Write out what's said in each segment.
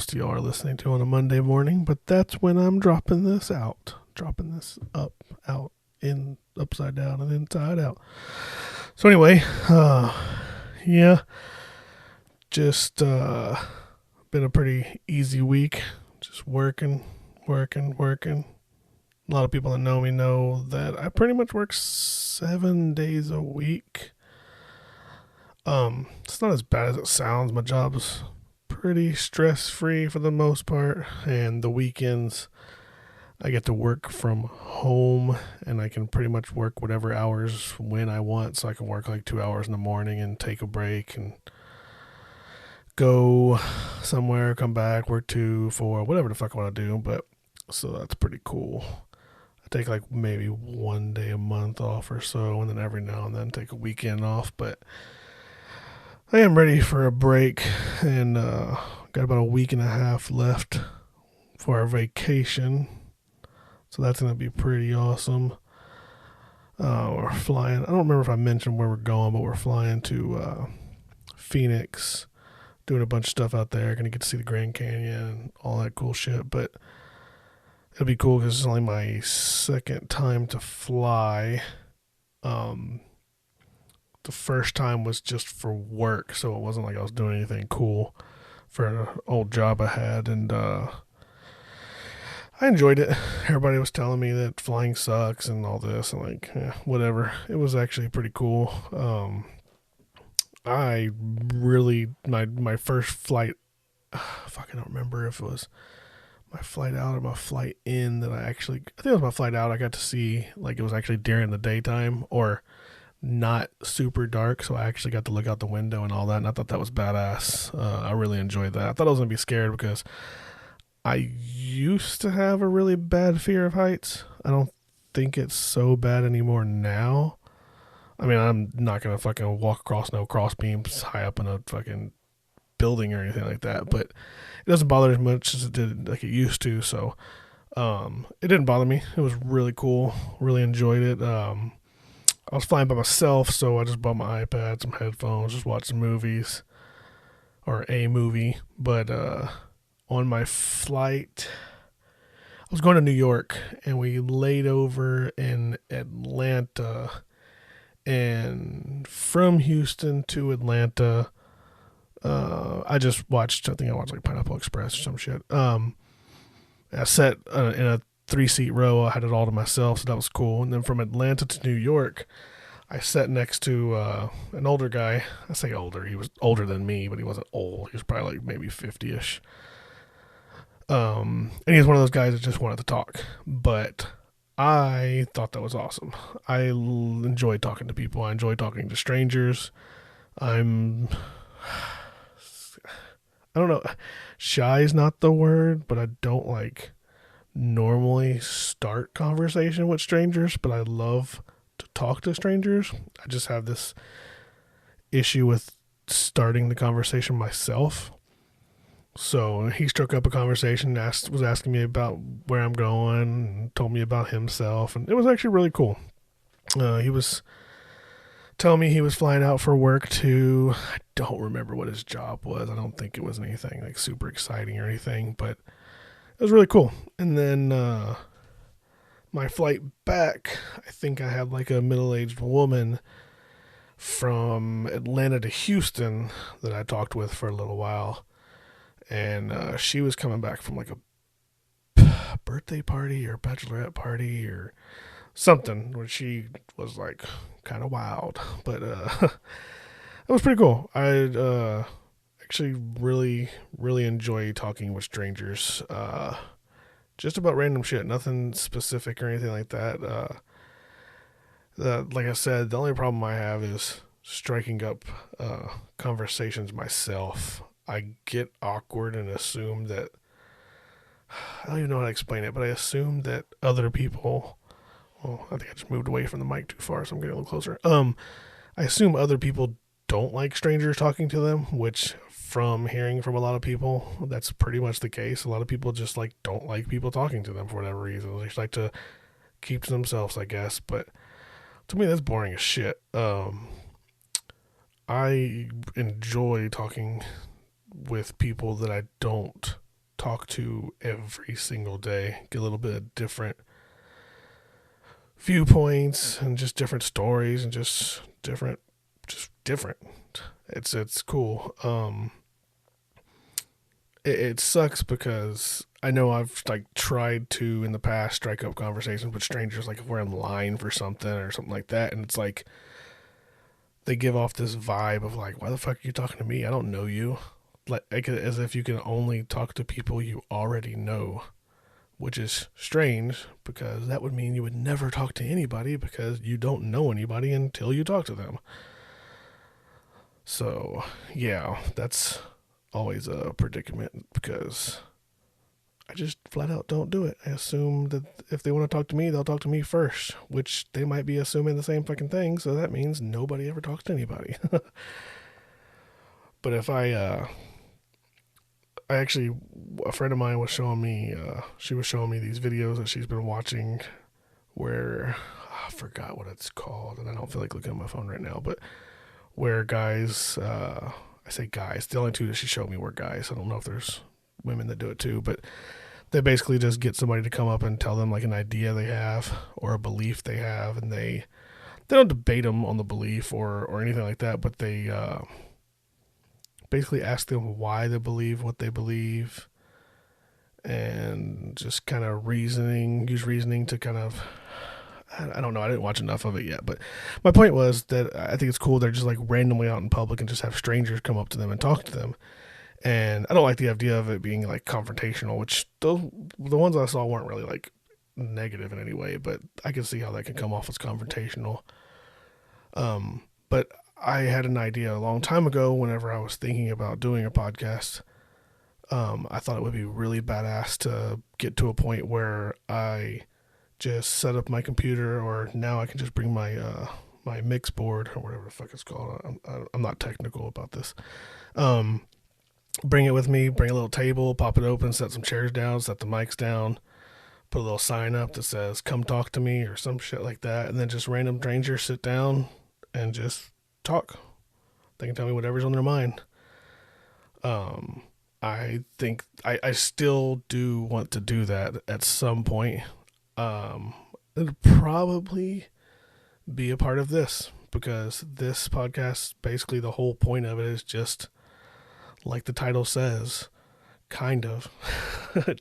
most of y'all are listening to on a Monday morning, but that's when I'm dropping this out. Dropping this up, out, in, upside down, and inside out. So anyway, yeah, just been a pretty easy week. Just working. A lot of people that know me know that I pretty much work 7 days a week. It's not as bad as it sounds. My job's pretty stress-free for the most part, and the weekends I get to work from home, and I can pretty much work whatever hours when I want. So I can work like 2 hours in the morning and take a break and go somewhere, come back, work 2, 4, whatever the fuck I want to do. But so that's pretty cool. I take like maybe 1 day a month off or so, and then every now and then take a weekend off. But I am ready for a break, and got about a week and a half left for our vacation. So that's going to be pretty awesome. We're flying. I don't remember if I mentioned where we're going, but we're flying to Phoenix, doing a bunch of stuff out there. Going to get to see the Grand Canyon and all that cool shit. But it'll be cool because it's only my second time to fly. The first time was just for work, so it wasn't like I was doing anything cool for an old job I had, and I enjoyed it. Everybody was telling me that flying sucks and all this, and like, whatever. It was actually pretty cool. I really, my first flight, fuck, I don't remember if it was my flight out or my flight in that I think it was my flight out. I got to see, like, it was actually during the daytime or not super dark, so I actually got to look out the window and all that, and I thought that was badass. I really enjoyed that. I thought I was going to be scared because I used to have a really bad fear of heights. I don't think it's so bad anymore now. I mean, I'm not going to fucking walk across no cross beams high up in a fucking building or anything like that, but it doesn't bother as much as it did, like it used to, so it didn't bother me. It was really cool. Really enjoyed it. I was flying by myself, so I just bought my iPad, some headphones, just watched some movies, or a movie, but on my flight, I was going to New York, and we laid over in Atlanta, and from Houston to Atlanta, I think I watched like Pineapple Express or some shit. I sat in a 3-seat row. I had it all to myself, so that was cool. And then from Atlanta to New York, I sat next to an older guy. I say older. He was older than me, but he wasn't old. He was probably like maybe 50-ish. And he was one of those guys that just wanted to talk. But I thought that was awesome. I enjoy talking to people. I enjoy talking to strangers. I don't know. Shy is not the word, but I don't like normally start conversation with strangers, but I love to talk to strangers. I just have this issue with starting the conversation myself. So he struck up a conversation, was asking me about where I'm going, and told me about himself, and it was actually really cool. He was telling me he was flying out for work too. I don't remember what his job was. I don't think it was anything like super exciting or anything, but it was really cool. And then my flight back, I think I had like a middle-aged woman from Atlanta to Houston that I talked with for a little while. And she was coming back from like a birthday party or bachelorette party or something where she was like kind of wild. But it was pretty cool. I actually really enjoy talking with strangers. Just about random shit. Nothing specific or anything like that. Like I said, the only problem I have is striking up conversations myself. I get awkward and assume that, I don't even know how to explain it, but I assume that other people, well, I think I just moved away from the mic too far, so I'm getting a little closer. I assume other people don't like strangers talking to them, which from hearing from a lot of people, that's pretty much the case. A lot of people just like don't like people talking to them for whatever reason. They just like to keep to themselves, I guess, but to me that's boring as shit. I enjoy talking with people that I don't talk to every single day, get a little bit of different viewpoints and just different stories and just different. It's cool. It sucks because I know I've like tried to in the past strike up conversations with strangers, like if we're in line for something or something like that, and it's like they give off this vibe of like, why the fuck are you talking to me? I don't know you. Like as if you can only talk to people you already know, which is strange because that would mean you would never talk to anybody because you don't know anybody until you talk to them. So, yeah, that's always a predicament because I just flat out don't do it. I assume that if they want to talk to me, they'll talk to me first, which they might be assuming the same fucking thing, so that means nobody ever talks to anybody. But if I actually, a friend of mine was showing me, she was showing me these videos that she's been watching where, I forgot what it's called, and I don't feel like looking at my phone right now, but where guys, I say guys, the only two that she showed me were guys. I don't know if there's women that do it too, but they basically just get somebody to come up and tell them like an idea they have or a belief they have, and they don't debate them on the belief or anything like that, but they basically ask them why they believe what they believe and just kind of use reasoning to kind of, I don't know, I didn't watch enough of it yet, but my point was that I think it's cool they're just like randomly out in public and just have strangers come up to them and talk to them. And I don't like the idea of it being like confrontational, which the ones I saw weren't really like negative in any way, but I can see how that can come off as confrontational. But I had an idea a long time ago whenever I was thinking about doing a podcast. I thought it would be really badass to get to a point where I just set up my computer, or now I can just bring my my mix board or whatever the fuck it's called. I'm not technical about this. Bring it with me, bring a little table, pop it open, set some chairs down, set the mics down, put a little sign up that says come talk to me or some shit like that, and then just random strangers sit down and just talk. They can tell me whatever's on their mind. I think I still do want to do that at some point. It'll probably be a part of this because this podcast, basically the whole point of it is just like the title says, kind of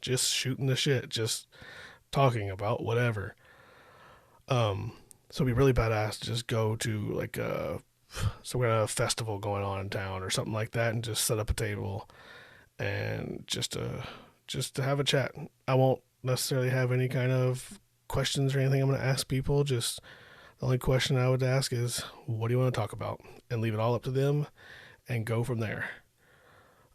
just shooting the shit, just talking about whatever. So it'd be really badass to just go to like some kind of festival going on in town or something like that and just set up a table and just to have a chat. I won't necessarily have any kind of questions or anything I'm going to ask people. Just the only question I would ask is, what do you want to talk about? And leave it all up to them and go from there.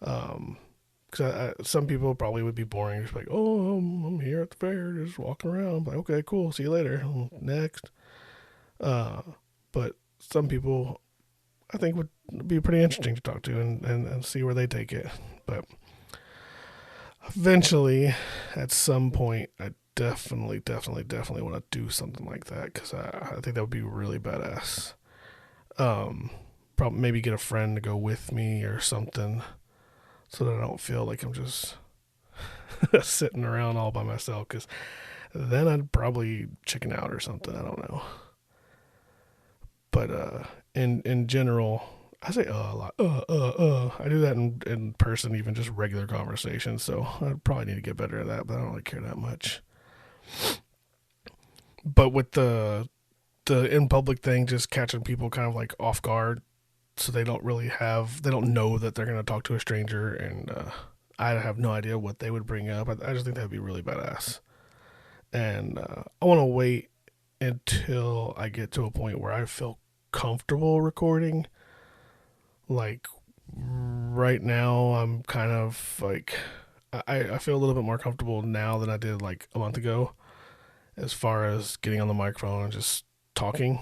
Because some people probably would be boring, just like, oh, I'm here at the fair, just walking around. Like, okay, cool, see you later. Next. But some people, I think, would be pretty interesting to talk to and see where they take it. But eventually, at some point, I definitely want to do something like that because I think that would be really badass. Probably maybe get a friend to go with me or something, so that I don't feel like I'm just sitting around all by myself, because then I'd probably chicken out or something. I don't know. But in general, I say a lot. I do that in person, even just regular conversations. So I probably need to get better at that, but I don't really care that much. But with the in public thing, just catching people kind of like off guard, so they don't know that they're going to talk to a stranger, and I have no idea what they would bring up. I just think that'd be really badass. And I want to wait until I get to a point where I feel comfortable recording. Like right now, I'm kind of like, I feel a little bit more comfortable now than I did like a month ago, as far as getting on the microphone and just talking.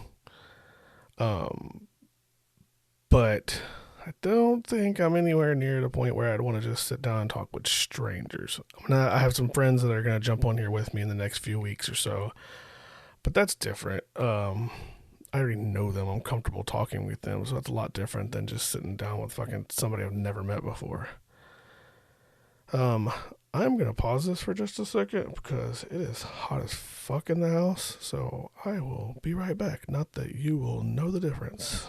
But I don't think I'm anywhere near the point where I'd want to just sit down and talk with strangers. I have some friends that are going to jump on here with me in the next few weeks or so, but that's different. I already know them. I'm comfortable talking with them, so that's a lot different than just sitting down with fucking somebody I've never met before. I'm going to pause this for just a second because it is hot as fuck in the house. So I will be right back. Not that you will know the difference.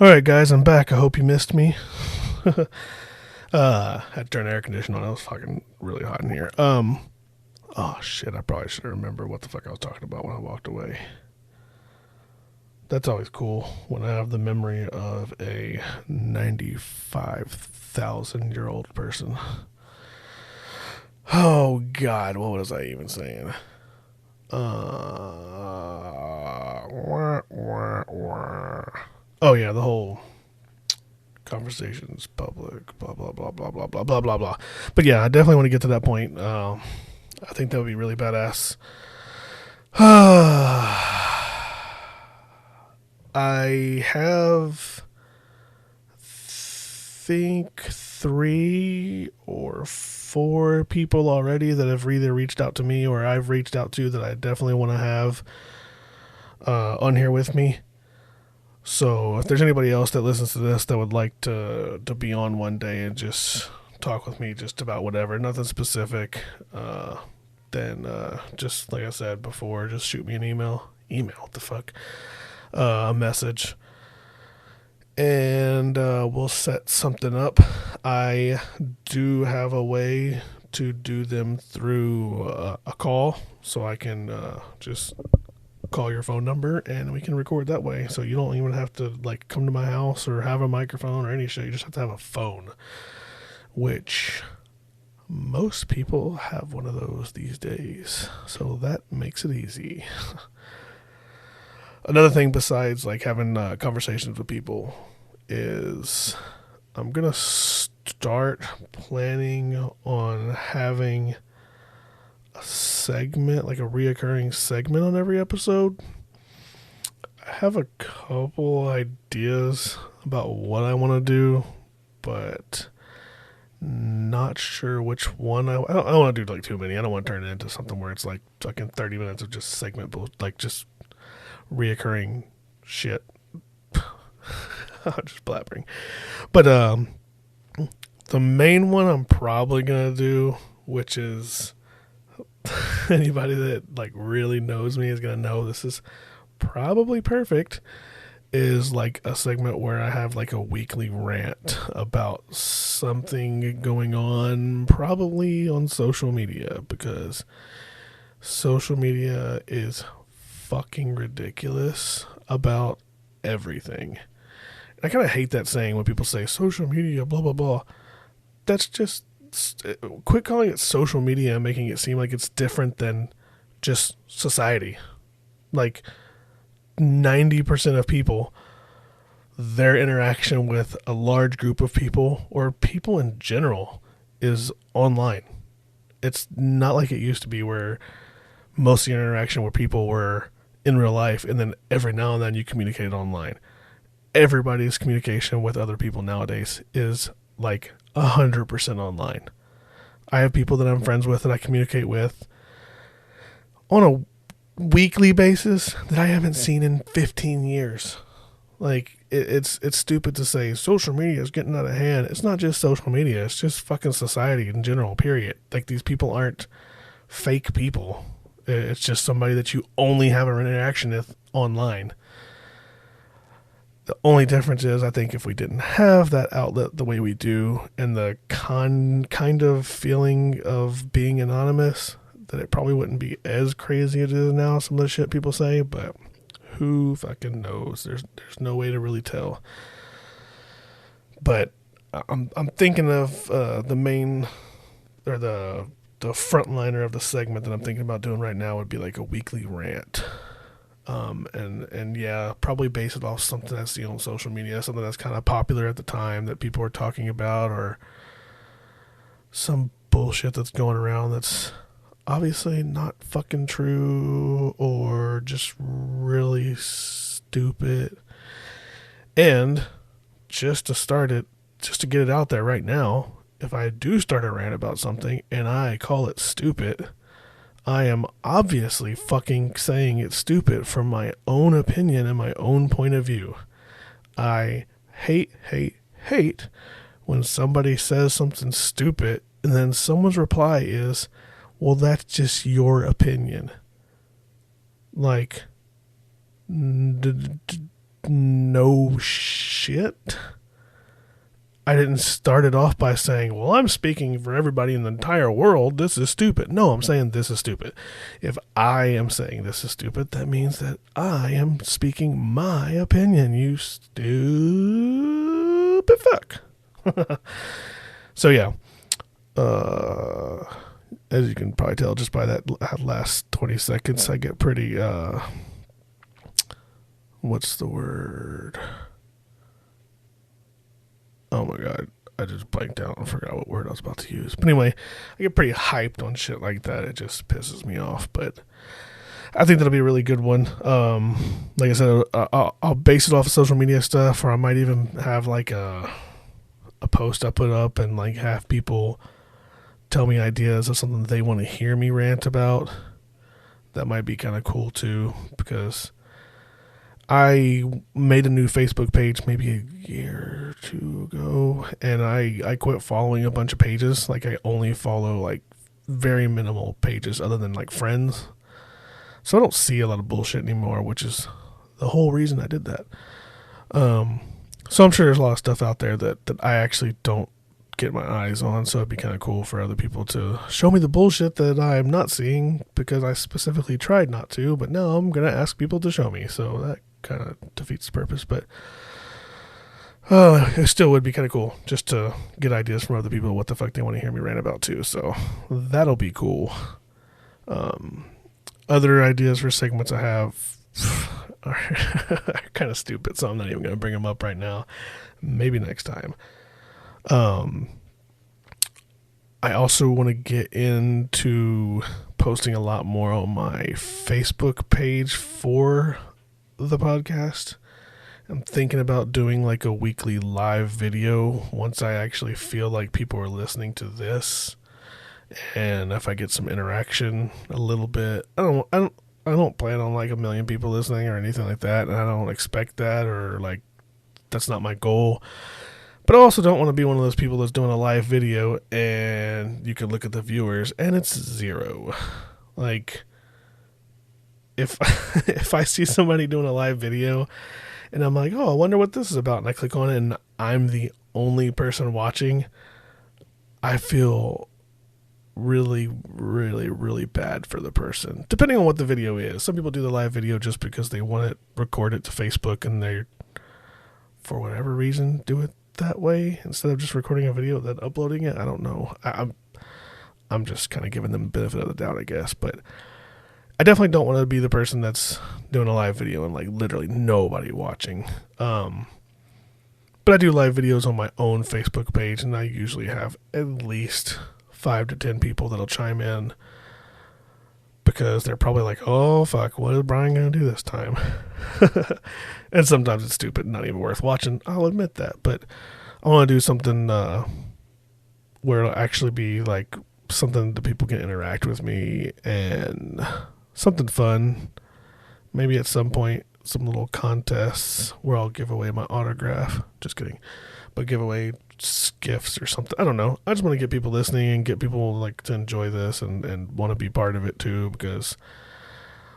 All right, guys, I'm back. I hope you missed me. Had to turn the air conditioner on. It was fucking really hot in here. Oh shit, I probably should remember what the fuck I was talking about when I walked away. That's always cool when I have the memory of a 95,000-year-old person. Oh God, what was I even saying? Oh yeah, the whole conversations public, blah blah blah blah blah blah blah blah blah. But yeah, I definitely want to get to that point. I think that would be really badass. I have think 3 or 4 people already that have either reached out to me or I've reached out to that I definitely want to have on here with me. So if there's anybody else that listens to this that would like to be on one day and just talk with me just about whatever, nothing specific, then just like I said before, just shoot me an email. What the fuck? A message. And we'll set something up. I do have a way to do them through a call, so I can just call your phone number and we can record that way. So you don't even have to like come to my house or have a microphone or any shit. You just have to have a phone, which most people have one of those these days. So that makes it easy. Another thing besides like having conversations with people is I'm going to start planning on having a segment, like a reoccurring segment on every episode. I have a couple ideas about what I want to do, but not sure which one. I don't want to do like too many. I don't want to turn it into something where it's like fucking 30 minutes of just segment, like just reoccurring shit. Just blabbering. But the main one I'm probably gonna do, which is anybody that like really knows me is gonna know this is probably perfect, is like a segment where I have like a weekly rant about something going on, probably on social media, because social media is fucking ridiculous about everything. I kind of hate that saying when people say social media, blah, blah, blah. That's just, quit calling it social media and making it seem like it's different than just society. Like 90% of people, their interaction with a large group of people or people in general is online. It's not like it used to be where most of the interaction with people were in real life and then every now and then you communicated online. Everybody's communication with other people nowadays is like 100% online. I have people that I'm friends with that I communicate with on a weekly basis that I haven't seen in 15 years. Like it's stupid to say social media is getting out of hand. It's not just social media. It's just fucking society in general, period. Like these people aren't fake people. It's just somebody that you only have an interaction with online. The only difference is, I think if we didn't have that outlet the way we do and the kind of feeling of being anonymous, that it probably wouldn't be as crazy as it is now, some of the shit people say, but who fucking knows? There's no way to really tell. But I'm thinking of the main, or the frontliner of the segment that I'm thinking about doing right now would be like a weekly rant. And yeah, probably base it off something that's seen on social media, something that's kind of popular at the time that people are talking about, or some bullshit that's going around that's obviously not fucking true or just really stupid. And just to start it, just to get it out there right now, if I do start a rant about something and I call it stupid, I am obviously fucking saying it's stupid from my own opinion and my own point of view. I hate when somebody says something stupid And then someone's reply is, well, that's just your opinion. Like, no shit. I didn't start it off by saying, well, I'm speaking for everybody in the entire world. This is stupid. No, I'm saying this is stupid. If I am saying this is stupid, that means that I am speaking my opinion, you stupid fuck. So, yeah. As you can probably tell just by that last 20 seconds, I get pretty, what's the word? Oh my god, I just blanked out and forgot what word I was about to use. But anyway, I get pretty hyped on shit like that. It just pisses me off. But I think that'll be a really good one. Like I said, I'll base it off of social media stuff, or I might even have like a post I put up and like have people tell me ideas of something they want to hear me rant about. That might be kind of cool too, because I made a new Facebook page maybe a year or two ago, and I quit following a bunch of pages. Like, I only follow like very minimal pages other than like friends. So I don't see a lot of bullshit anymore, which is the whole reason I did that. So I'm sure there's a lot of stuff out there that I actually don't get my eyes on, so it'd be kind of cool for other people to show me the bullshit that I'm not seeing, because I specifically tried not to, but now I'm going to ask people to show me, so that kind of defeats the purpose. But it still would be kind of cool just to get ideas from other people what the fuck they want to hear me rant about too, so that'll be cool. Other ideas for segments I have are kind of stupid, so I'm not even going to bring them up right now. Maybe next time. I also want to get into posting a lot more on my Facebook page for the podcast. I'm thinking about doing like a weekly live video once I actually feel like people are listening to this, and if I get some interaction a little bit. I don't plan on like 1 million people listening or anything like that, and I don't expect that, or like that's not my goal. But I also don't want to be one of those people that's doing a live video and you can look at the viewers and it's 0. Like, if I see somebody doing a live video and I'm like, oh, I wonder what this is about, and I click on it and I'm the only person watching, I feel really, really, really bad for the person, depending on what the video is. Some people do the live video just because they want to record it to Facebook, and they, for whatever reason, do it that way instead of just recording a video and then uploading it. I don't know. I'm just kind of giving them the benefit of the doubt, I guess. But I definitely don't want to be the person that's doing a live video and like literally nobody watching. But I do live videos on my own Facebook page, and I usually have at least 5 to 10 people that'll chime in, because they're probably like, oh fuck, what is Brian gonna do this time? And sometimes it's stupid, not even worth watching, I'll admit that. But I want to do something where it'll actually be like something that people can interact with me, and something fun. Maybe at some point some little contests where I'll give away my autograph. Just kidding. But give away gifts or something. I don't know. I just want to get people listening and get people like to enjoy this and want to be part of it too, because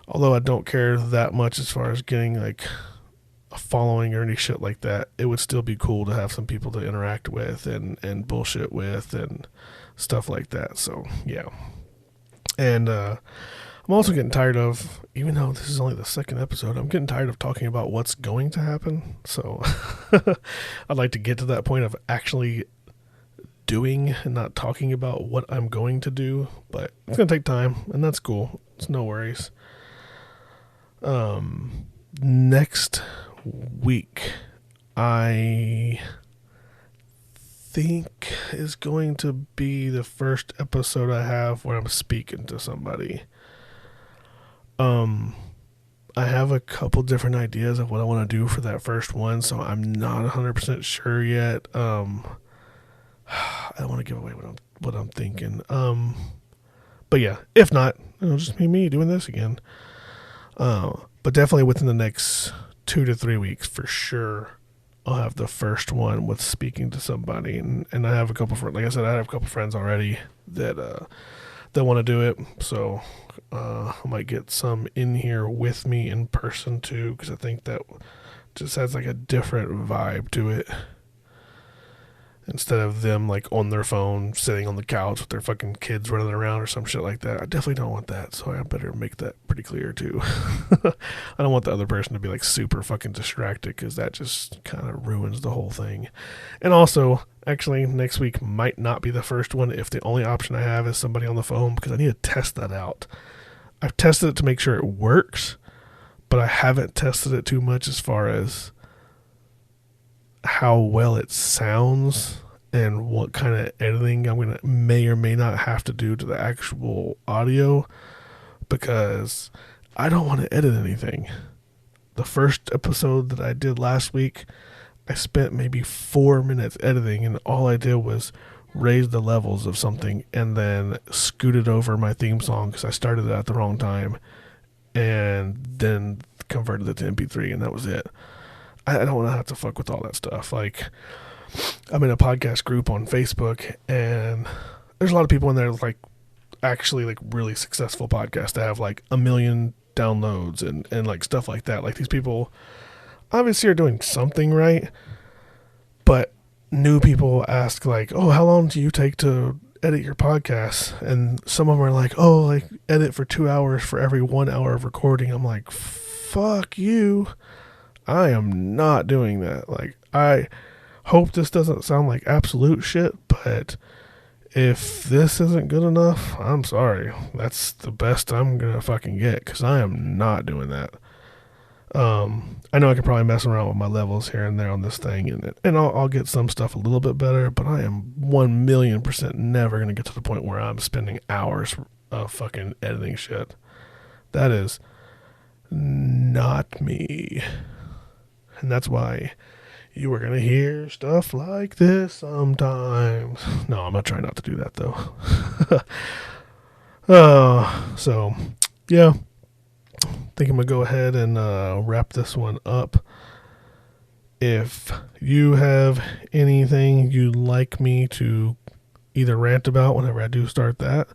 although I don't care that much as far as getting like a following or any shit like that, it would still be cool to have some people to interact with and bullshit with and stuff like that. So yeah. And I'm also getting tired of, even though this is only the 2nd episode, I'm getting tired of talking about what's going to happen. So I'd like to get to that point of actually doing and not talking about what I'm going to do, but it's going to take time, and that's cool. It's no worries. Next week, I think is going to be the first episode I have where I'm speaking to somebody. I have a couple different ideas of what I want to do for that first one, so I'm not 100% sure yet. I don't want to give away what I'm thinking. But yeah, if not, it'll just be me doing this again. But definitely within the next 2 to 3 weeks for sure, I'll have the first one with speaking to somebody, and I have a couple friends. Like I said, I have a couple friends already that want to do it. So I might get some in here with me in person too, because I think that just has like a different vibe to it. Instead of them like on their phone, sitting on the couch with their fucking kids running around or some shit like that. I definitely don't want that, so I better make that pretty clear too. I don't want the other person to be like super fucking distracted, because that just kind of ruins the whole thing. And also, actually, next week might not be the first one if the only option I have is somebody on the phone, because I need to test that out. I've tested it to make sure it works, but I haven't tested it too much as far as how well it sounds and what kind of editing I'm gonna may or may not have to do to the actual audio, because I don't want to edit anything. The first episode that I did last week, I spent maybe 4 minutes editing, and all I did was raise the levels of something and then scooted over my theme song because I started it at the wrong time, and then converted it to MP3, and that was it. I don't want to have to fuck with all that stuff. Like, I'm in a podcast group on Facebook, and there's a lot of people in there like actually like really successful podcasts that have like 1 million downloads and like stuff like that. Like, these people obviously are doing something right, but new people ask like, oh, how long do you take to edit your podcast? And some of them are like, oh, like edit for 2 hours for every 1 hour of recording. I'm like, fuck you. I am not doing that. Like, I hope this doesn't sound like absolute shit, but if this isn't good enough, I'm sorry. That's the best I'm gonna fucking get, because I am not doing that. I know I could probably mess around with my levels here and there on this thing, and I'll get some stuff a little bit better, but I am 1,000,000% never gonna get to the point where I'm spending hours of fucking editing shit. That is not me. And that's why you are going to hear stuff like this sometimes. No, I'm not trying not to do that, though. So, yeah. I think I'm going to go ahead and wrap this one up. If you have anything you'd like me to either rant about whenever I do start that,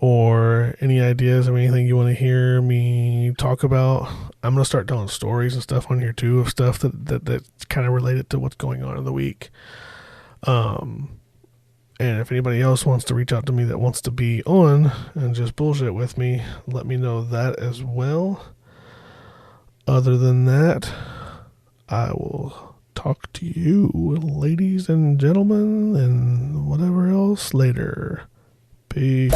or any ideas of anything you want to hear me talk about, I'm going to start telling stories and stuff on here too, of stuff that's kind of related to what's going on in the week. And if anybody else wants to reach out to me that wants to be on and just bullshit with me, let me know that as well. Other than that, I will talk to you, ladies and gentlemen, and whatever else later. Peace.